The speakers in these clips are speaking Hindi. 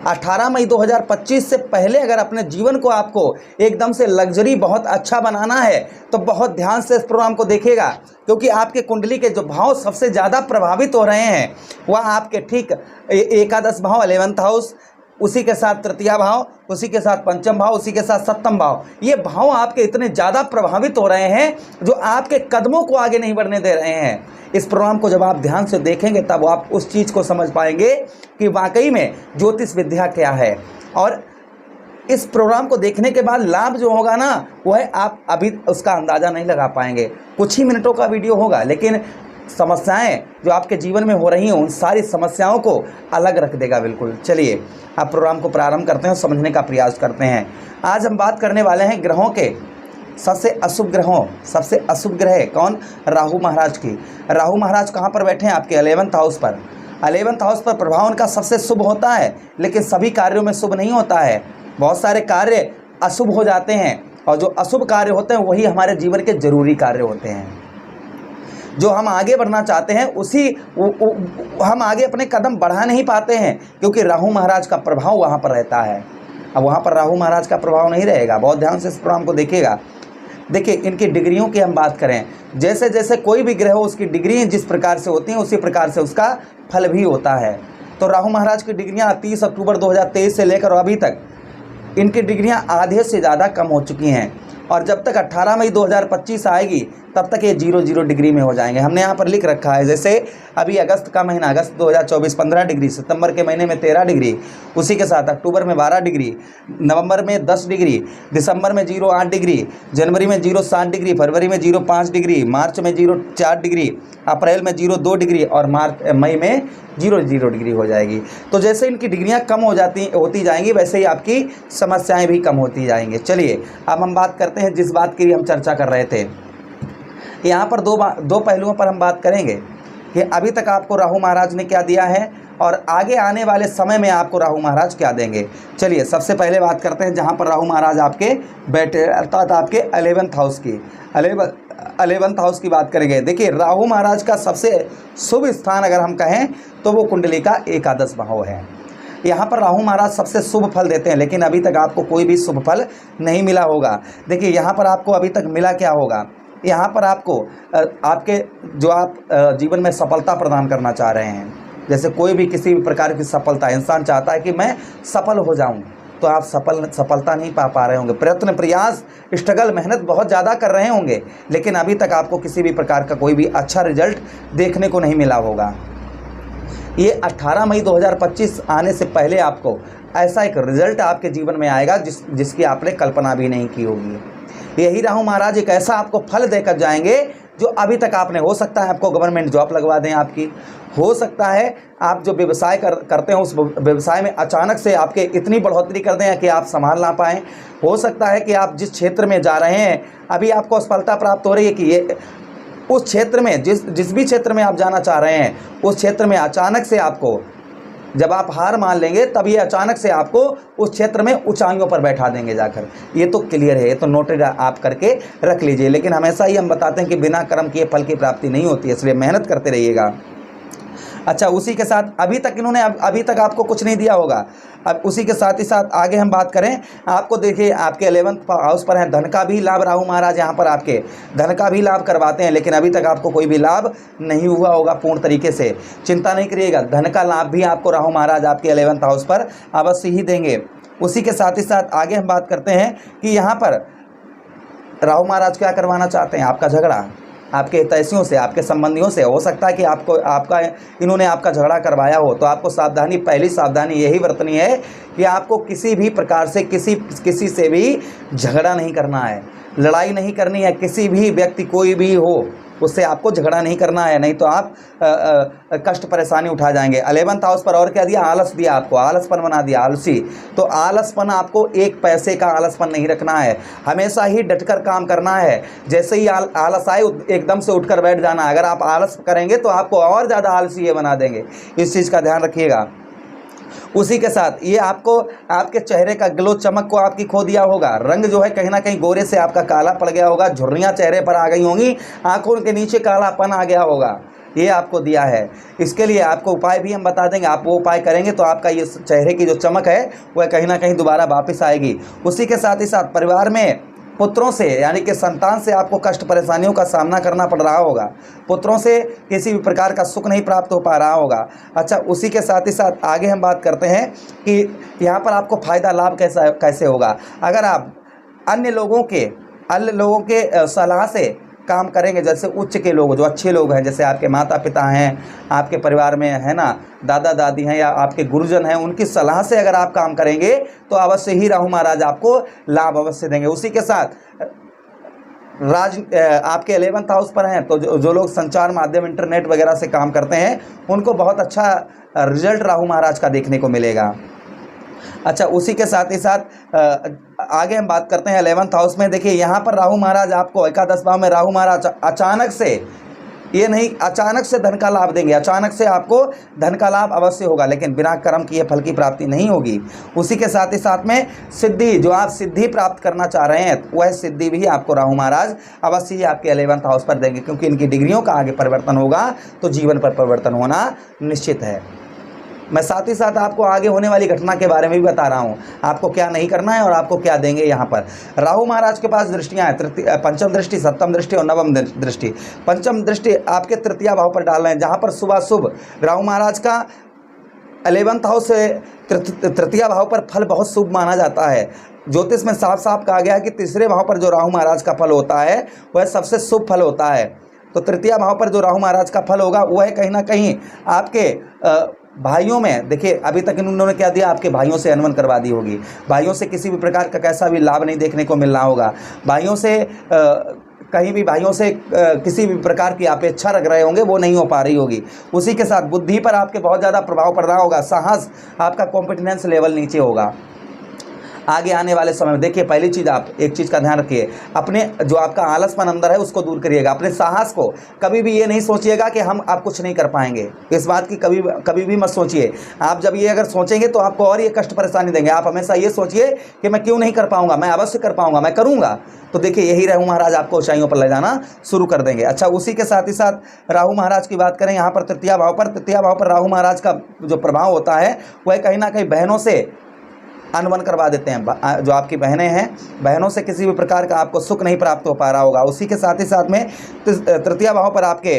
अठारह मई 2025 से पहले अगर अपने जीवन को आपको एकदम से लग्जरी बहुत अच्छा बनाना है तो बहुत ध्यान से इस प्रोग्राम को देखिएगा, क्योंकि आपके कुंडली के जो भाव सबसे ज़्यादा प्रभावित हो रहे हैं वह आपके ठीक एकादश भाव 11th हाउस, उसी के साथ तृतीया भाव, उसी के साथ पंचम भाव, उसी के साथ सप्तम भाव। ये भाव आपके इतने ज़्यादा प्रभावित हो रहे हैं जो आपके कदमों को आगे नहीं बढ़ने दे रहे हैं। इस प्रोग्राम को जब आप ध्यान से देखेंगे तब आप उस चीज़ को समझ पाएंगे कि वाकई में ज्योतिष विद्या क्या है। और इस प्रोग्राम को देखने के बाद लाभ जो होगा ना वह आप अभी उसका अंदाज़ा नहीं लगा पाएंगे। कुछ ही मिनटों का वीडियो होगा, लेकिन समस्याएं जो आपके जीवन में हो रही हैं उन सारी समस्याओं को अलग रख देगा बिल्कुल। चलिए आप प्रोग्राम को प्रारंभ करते हैं और समझने का प्रयास करते हैं। आज हम बात करने वाले हैं ग्रहों के सबसे अशुभ ग्रहों, सबसे अशुभ ग्रह कौन? राहु महाराज की। राहु महाराज कहाँ पर बैठे हैं? आपके 11th हाउस पर। 11th हाउस पर प्रभाव उनका सबसे शुभ होता है, लेकिन सभी कार्यों में शुभ नहीं होता है। बहुत सारे कार्य अशुभ हो जाते हैं और जो अशुभ कार्य होते हैं वही हमारे जीवन के जरूरी कार्य होते हैं। जो हम आगे बढ़ना चाहते हैं उसी हम आगे अपने कदम बढ़ा नहीं पाते हैं, क्योंकि राहु महाराज का प्रभाव वहाँ पर रहता है। अब वहाँ पर राहु महाराज का प्रभाव नहीं रहेगा। बहुत ध्यान से इस प्रोग्राम को देखिएगा। देखिए इनकी डिग्रियों की हम बात करें, जैसे जैसे कोई भी ग्रह हो उसकी डिग्री जिस प्रकार से होती हैं उसी प्रकार से उसका फल भी होता है। तो राहु महाराज की डिग्रियाँ 30 अक्टूबर 2023 से लेकर अभी तक इनकी डिग्रियाँ आधे से ज़्यादा कम हो चुकी हैं, और जब तक 18 मई 2025 आएगी तब तक ये 0 डिग्री में हो जाएंगे। हमने यहाँ पर लिख रखा है, जैसे अभी अगस्त का महीना, अगस्त 2024 15 डिग्री, सितंबर के महीने में 13 डिग्री, उसी के साथ अक्टूबर में 12 डिग्री, नवंबर में 10 डिग्री, दिसंबर में 0 डिग्री, जनवरी में 0 डिग्री, फरवरी में 0 डिग्री, मार्च में 0 डिग्री, अप्रैल में 0 डिग्री और मई में 0 डिग्री हो जाएगी। तो जैसे इनकी डिग्रियाँ कम होती जाएंगी वैसे ही आपकी समस्याएं भी कम होती जाएंगी। चलिए अब हम बात करते हैं जिस बात की हम चर्चा कर रहे थे। यहाँ पर दो पहलुओं पर हम बात करेंगे कि अभी तक आपको राहु महाराज ने क्या दिया है और आगे आने वाले समय में आपको राहु महाराज क्या देंगे। चलिए सबसे पहले बात करते हैं जहाँ पर राहु महाराज आपके बैठे, अर्थात आपके 11th हाउस की 11th हाउस की बात करेंगे। देखिए राहु महाराज का सबसे शुभ स्थान अगर हम कहें तो वो कुंडली का एकादश भाव है। यहाँ पर राहु महाराज सबसे शुभ फल देते हैं, लेकिन अभी तक आपको कोई भी शुभ फल नहीं मिला होगा। देखिए यहाँ पर आपको अभी तक मिला क्या होगा, यहाँ पर आपको आपके जो आप जीवन में सफलता प्रदान करना चाह रहे हैं, जैसे कोई भी किसी भी प्रकार की सफलता, इंसान चाहता है कि मैं सफल हो जाऊं, तो आप सफलता नहीं पा रहे होंगे। प्रयत्न, प्रयास, स्ट्रगल, मेहनत बहुत ज़्यादा कर रहे होंगे, लेकिन अभी तक आपको किसी भी प्रकार का कोई भी अच्छा रिजल्ट देखने को नहीं मिला होगा। ये 18 मई 2025 आने से पहले आपको ऐसा एक रिजल्ट आपके जीवन में आएगा जिसकी आपने कल्पना भी नहीं की होगी। यही राहु महाराज एक ऐसा आपको फल देकर जाएंगे जो अभी तक आपने, हो सकता है आपको गवर्नमेंट जॉब लगवा दें आपकी, हो सकता है आप जो व्यवसाय करते हैं उस व्यवसाय में अचानक से आपके इतनी बढ़ोतरी कर दें कि आप संभाल ना पाएँ, हो सकता है कि आप जिस क्षेत्र में जा रहे हैं अभी आपको सफलता प्राप्त हो रही है कि ये उस क्षेत्र में जिस भी क्षेत्र में आप जाना चाह रहे हैं उस क्षेत्र में अचानक से आपको, जब आप हार मान लेंगे तब ये अचानक से आपको उस क्षेत्र में ऊंचाइयों पर बैठा देंगे जाकर। ये तो क्लियर है, ये तो नोटेड आप करके रख लीजिए। लेकिन हमेशा ही हम बताते हैं कि बिना कर्म किए फल की प्राप्ति नहीं होती है, इसलिए मेहनत करते रहिएगा। अच्छा, उसी के साथ अभी तक आपको कुछ नहीं दिया होगा। अब उसी के साथ ही साथ आगे हम बात करें, आपको देखिए आपके 11th हाउस पर है धन का भी लाभ। राहु महाराज यहाँ पर आपके धन का भी लाभ करवाते हैं, लेकिन अभी तक आपको कोई भी लाभ नहीं हुआ होगा पूर्ण तरीके से। चिंता नहीं करिएगा, धन का लाभ भी आपको राहु महाराज आपके 11th हाउस पर अवश्य ही देंगे। उसी के साथ ही साथ आगे हम बात करते हैं कि यहाँ पर राहु महाराज क्या करवाना चाहते हैं, आपका झगड़ा आपके हितैषियों से, आपके संबंधियों से। हो सकता है कि इन्होंने आपका झगड़ा करवाया हो, तो आपको सावधानी, पहली सावधानी यही बरतनी है कि आपको किसी भी प्रकार से किसी से भी झगड़ा नहीं करना है, लड़ाई नहीं करनी है। किसी भी व्यक्ति, कोई भी हो, उससे आपको झगड़ा नहीं करना है, नहीं तो आप कष्ट परेशानी उठा जाएंगे। 11th हाउस पर और क्या दिया, आलस दिया, आपको आलसपन बना दिया, आलसी। तो आलसपन, आपको एक पैसे का आलसपन नहीं रखना है, हमेशा ही डटकर काम करना है। जैसे ही आलस आए एकदम से उठकर बैठ जाना। अगर आप आलस करेंगे तो आपको और ज़्यादा आलसी ये बना देंगे, इस चीज़ का ध्यान रखिएगा। उसी के साथ ये आपको आपके चेहरे का ग्लो, चमक को आपकी खो दिया होगा। रंग जो है कहीं ना कहीं गोरे से आपका काला पड़ गया होगा, झुर्रियाँ चेहरे पर आ गई होंगी, आंखों के नीचे कालापन आ गया होगा। ये आपको दिया है। इसके लिए आपको उपाय भी हम बता देंगे, आप वो उपाय करेंगे तो आपका ये चेहरे की जो चमक है वह कहीं ना कहीं दोबारा वापस आएगी। उसी के साथ ही साथ परिवार में पुत्रों से यानी कि संतान से आपको कष्ट परेशानियों का सामना करना पड़ रहा होगा, पुत्रों से किसी भी प्रकार का सुख नहीं प्राप्त हो पा रहा होगा। अच्छा, उसी के साथ ही साथ आगे हम बात करते हैं कि यहाँ पर आपको फ़ायदा लाभ कैसे होगा। अगर आप अन्य लोगों के सलाह से काम करेंगे, जैसे उच्च के लोग जो अच्छे लोग हैं, जैसे आपके माता पिता हैं, आपके परिवार में है ना दादा दादी हैं या आपके गुरुजन हैं, उनकी सलाह से अगर आप काम करेंगे तो अवश्य ही राहु महाराज आपको लाभ अवश्य देंगे। उसी के साथ आपके 11th हाउस पर हैं तो जो लोग संचार माध्यम इंटरनेट वगैरह से काम करते हैं उनको बहुत अच्छा रिजल्ट राहु महाराज का देखने को मिलेगा। अच्छा, उसी के साथ ही साथ आगे हम बात करते हैं 11th हाउस में। देखिए यहाँ पर राहु महाराज आपको एकादश भाव में राहु महाराज अचानक से, ये नहीं अचानक से धन का लाभ देंगे, अचानक से आपको धन का लाभ अवश्य होगा, लेकिन बिना कर्म किए फल की प्राप्ति नहीं होगी। उसी के साथ ही साथ में सिद्धि, जो आप सिद्धि प्राप्त करना चाह रहे हैं वह सिद्धि भी आपको राहु महाराज अवश्य ही आपके 11th हाउस पर देंगे, क्योंकि इनकी डिग्रियों का आगे परिवर्तन होगा तो जीवन पर परिवर्तन होना निश्चित है। मैं साथ ही साथ आपको आगे होने वाली घटना के बारे में भी बता रहा हूँ, आपको क्या नहीं करना है और आपको क्या देंगे। यहाँ पर राहु महाराज के पास दृष्टियाँ हैं, पंचम दृष्टि, सप्तम दृष्टि और नवम दृष्टि। पंचम दृष्टि आपके तृतीय भाव पर डाल रहे हैं, जहाँ पर सुबह शुभ राहु महाराज का 11th हाउस से तृतीय भाव पर फल बहुत शुभ माना जाता है। ज्योतिष में साफ साफ कहा गया है कि तीसरे भाव पर जो राहु महाराज का फल होता है वह सबसे शुभ फल होता है। तो तृतीय भाव पर जो राहु महाराज का फल होगा वह कहीं ना कहीं आपके भाइयों में, देखिए अभी तक इन्होंने क्या दिया, आपके भाइयों से अनबन करवा दी होगी, भाइयों से किसी भी प्रकार का कैसा भी लाभ नहीं देखने को मिल रहा होगा, भाइयों से कहीं भी भाइयों से किसी भी प्रकार की अपेक्षा रख रहे होंगे वो नहीं हो पा रही होगी। उसी के साथ बुद्धि पर आपके बहुत ज़्यादा प्रभाव पड़ रहा होगा, साहस, आपका कॉम्पिटिनेंस लेवल नीचे होगा। आगे आने वाले समय में देखिए, पहली चीज़ आप एक चीज़ का ध्यान रखिए, अपने जो आपका आलसपन अंदर है उसको दूर करिएगा, अपने साहस को कभी भी ये नहीं सोचिएगा कि हम आप कुछ नहीं कर पाएंगे, इस बात की कभी भी मत सोचिए। आप जब ये अगर सोचेंगे तो आपको और ये कष्ट परेशानी देंगे। आप हमेशा ये सोचिए कि मैं क्यों नहीं कर पाऊंगा, मैं अवश्य कर पाऊंगा, मैं करूंगा। तो देखिए यही राहु महाराज आपको ऊंचाइयों पर ले जाना शुरू कर देंगे। अच्छा, उसी के साथ ही साथ राहु महाराज की बात करें, यहाँ पर तृतीय भाव पर राहु महाराज का जो प्रभाव होता है वह कहीं ना कहीं बहनों से अनबन करवा देते हैं। जो आपकी बहनें हैं, बहनों से किसी भी प्रकार का आपको सुख नहीं प्राप्त हो पा रहा होगा। उसी के साथ ही साथ में तृतीय भाव पर आपके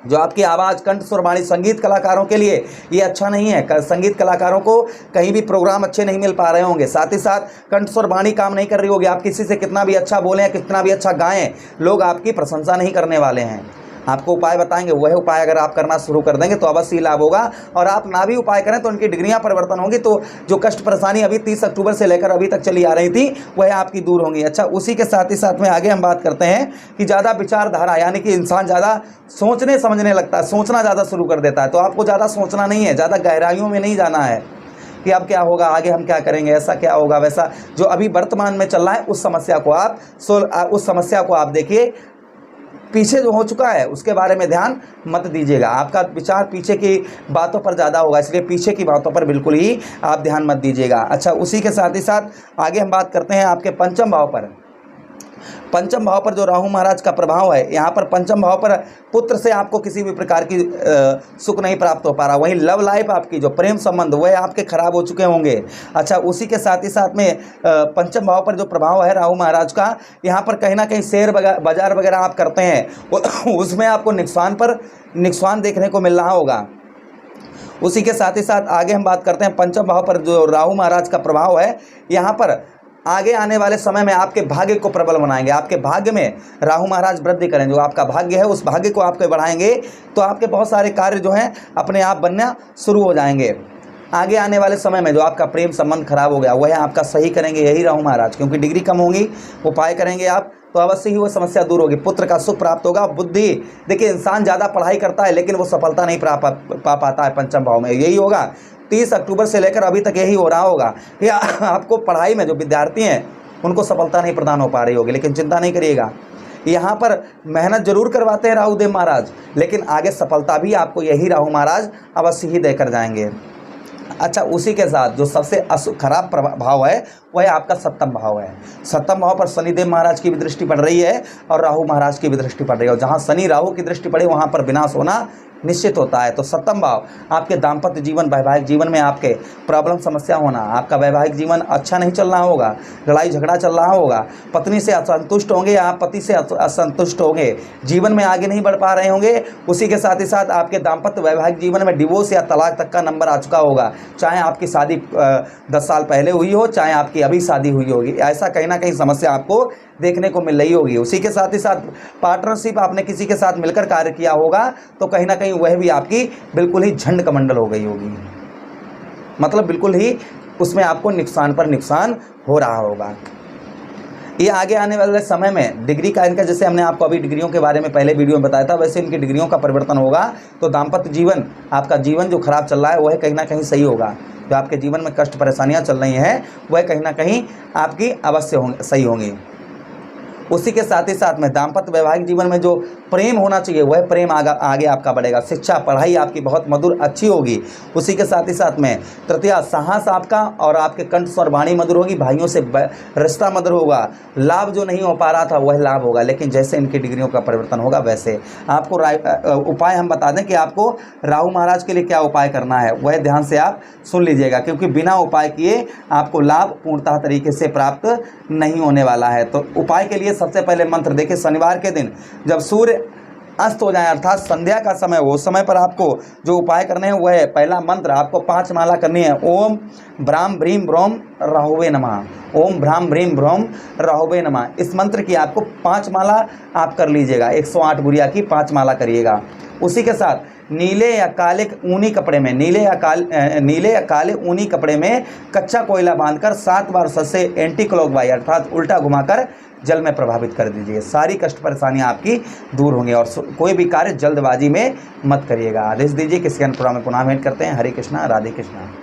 जो आपकी आवाज़, कंठ, सुर, वाणी, संगीत कलाकारों के लिए ये अच्छा नहीं है। संगीत कलाकारों को कहीं भी प्रोग्राम अच्छे नहीं मिल पा रहे होंगे, साथ ही साथ कंठ, सुर, वाणी काम नहीं कर रही होगी। आप किसी से कितना भी अच्छा बोलें, कितना भी अच्छा गाएं, लोग आपकी प्रशंसा नहीं करने वाले हैं। आपको उपाय बताएंगे, वह उपाय अगर आप करना शुरू कर देंगे तो अवश्य लाभ होगा। और आप ना भी उपाय करें तो उनकी डिग्रियां परिवर्तन होंगी, तो जो कष्ट परेशानी अभी 30 अक्टूबर से लेकर अभी तक चली आ रही थी वह आपकी दूर होंगी। अच्छा, उसी के साथ ही साथ में आगे हम बात करते हैं कि ज़्यादा विचारधारा, यानी कि इंसान ज़्यादा सोचने समझने लगता है, सोचना ज़्यादा शुरू कर देता है। तो आपको ज़्यादा सोचना नहीं है, ज़्यादा गहराइयों में नहीं जाना है कि अब क्या होगा, आगे हम क्या करेंगे, ऐसा क्या होगा वैसा। जो अभी वर्तमान में चल रहा है उस समस्या को आप देखिए, पीछे जो हो चुका है उसके बारे में ध्यान मत दीजिएगा। आपका विचार पीछे की बातों पर ज़्यादा होगा, इसलिए पीछे की बातों पर बिल्कुल ही आप ध्यान मत दीजिएगा। अच्छा, उसी के साथ ही साथ आगे हम बात करते हैं आपके पंचम भाव पर। पंचम भाव पर जो राहु महाराज का प्रभाव है, यहाँ पर पंचम भाव पर पुत्र से आपको किसी भी प्रकार की सुख नहीं प्राप्त हो पा रहा। वहीं लव लाइफ, आपकी जो प्रेम संबंध वह आपके खराब हो चुके होंगे। अच्छा, उसी के साथ ही साथ में पंचम भाव पर जो प्रभाव है राहु महाराज का, यहाँ पर कहीं ना कहीं शेयर बाजार वगैरह आप करते हैं उसमें आपको नुकसान देखने को मिल रहा होगा। उसी के साथ ही साथ आगे हम बात करते हैं पंचम भाव पर जो राहु महाराज का प्रभाव है, यहाँ पर आगे आने वाले समय में आपके भाग्य को प्रबल बनाएंगे। आपके भाग्य में राहु महाराज वृद्धि करें, जो आपका भाग्य है उस भाग्य को आपके बढ़ाएंगे, तो आपके बहुत सारे कार्य जो हैं अपने आप बनना शुरू हो जाएंगे। आगे आने वाले समय में जो आपका प्रेम संबंध खराब हो गया वह आपका सही करेंगे यही राहु महाराज, क्योंकि डिग्री कम होगी, उपाय करेंगे आप तो अवश्य ही वो समस्या दूर होगी। पुत्र का सुख प्राप्त होगा। बुद्धि, देखिए इंसान ज़्यादा पढ़ाई करता है लेकिन वो सफलता नहीं पा पाता है पंचम भाव में, यही होगा 30 अक्टूबर से लेकर अभी तक यही हो रहा होगा कि आपको पढ़ाई में जो विद्यार्थी हैं उनको सफलता नहीं प्रदान हो पा रही होगी। लेकिन चिंता नहीं करिएगा, यहाँ पर मेहनत जरूर करवाते हैं राहुदेव महाराज, लेकिन आगे सफलता भी आपको यही राहु महाराज अवश्य ही देकर जाएंगे। अच्छा, उसी के साथ जो सबसे खराब प्रभाव है वह आपका 7वां भाव है। 7वां भाव पर शनिदेव महाराज की भी दृष्टि पड़ रही है और राहु महाराज की भी दृष्टि पड़ रही है, और जहाँ शनि राहु की दृष्टि पड़े वहाँ पर विनाश होना निश्चित होता है। तो 7वां भाव आपके दाम्पत्य जीवन, वैवाहिक जीवन में आपके प्रॉब्लम समस्या होना, आपका वैवाहिक जीवन अच्छा नहीं चल रहा होगा, लड़ाई झगड़ा चल रहा होगा, पत्नी से असंतुष्ट होंगे, आप पति से असंतुष्ट होंगे, जीवन में आगे नहीं बढ़ पा रहे होंगे। उसी के साथ ही साथ आपके दाम्पत्य वैवाहिक जीवन में डिवोर्स या तलाक तक का नंबर आ चुका होगा, चाहे आपकी शादी 10 साल पहले हुई हो, चाहे आपकी अभी शादी हुई होगी, ऐसा कहीं ना कहीं समस्या आपको देखने को मिल रही होगी। उसी के साथ ही साथ पार्टनरशिप आपने किसी के साथ मिलकर कार्य किया होगा, तो कहीं ना कहीं वह भी आपकी बिल्कुल ही झंड कमंडल हो गई होगी, मतलब बिल्कुल ही उसमें आपको नुकसान पर नुकसान हो रहा होगा। ये आगे आने वाले समय में डिग्री का इनका, जैसे हमने आपको अभी डिग्रियों के बारे में पहले वीडियो में बताया था, वैसे इनकी डिग्रियों का परिवर्तन होगा। तो दाम्पत्य जीवन, आपका जीवन जो खराब चल रहा है वह कहीं ना कहीं सही होगा। जो आपके जीवन में कष्ट परेशानियां चल रही हैं वह कहीं ना कहीं आपकी अवश्य सही होंगी। उसी के साथ ही साथ में दाम्पत्य वैवाहिक जीवन में जो प्रेम होना चाहिए वह प्रेम आगे आपका बढ़ेगा। शिक्षा पढ़ाई आपकी बहुत मधुर अच्छी होगी। उसी के साथ ही साथ में तृतीया साहस आपका और आपके कंठ स्वर वाणी मधुर होगी, भाइयों से रिश्ता मधुर होगा, लाभ जो नहीं हो पा रहा था वह लाभ होगा। लेकिन जैसे इनकी डिग्रियों का परिवर्तन होगा वैसे आपको उपाय हम बता दें कि आपको राहु महाराज के लिए क्या उपाय करना है, वह ध्यान से आप सुन लीजिएगा, क्योंकि बिना उपाय किए आपको लाभ पूर्णतः तरीके से प्राप्त नहीं होने वाला है। तो उपाय के लिए सबसे पहले मंत्र देखिए, शनिवार के दिन जब सूर्य अस्त हो जाए अर्थात संध्या का समय हो, उस समय पर आपको जो उपाय करने हैं वह है, पहला मंत्र आपको 5 माला करनी है। ओम भ्राम भ्रीम ब्रोम राहुवे नमः। ओम भ्राम भ्रीम ब्रोम राहुवे नमः। इस मंत्र की आपको 5 माला आप कर लीजिएगा, 108 गुड़िया की 5 माला करिएगा। उसी के साथ नीले या काले ऊनी कपड़े में, नीले या काले ऊनी कपड़े में कच्चा कोयला बांधकर 7 बार से एंटी क्लॉकवाइज अर्थात उल्टा घुमाकर जल में प्रभावित कर दीजिए। सारी कष्ट परेशानियां आपकी दूर होंगी और कोई भी कार्य जल्दबाजी में मत करिएगा। आदेश दीजिए। किसी अन्य प्रोग्राम में पुनः भेंट करते हैं। हरे कृष्णा, राधे कृष्णा।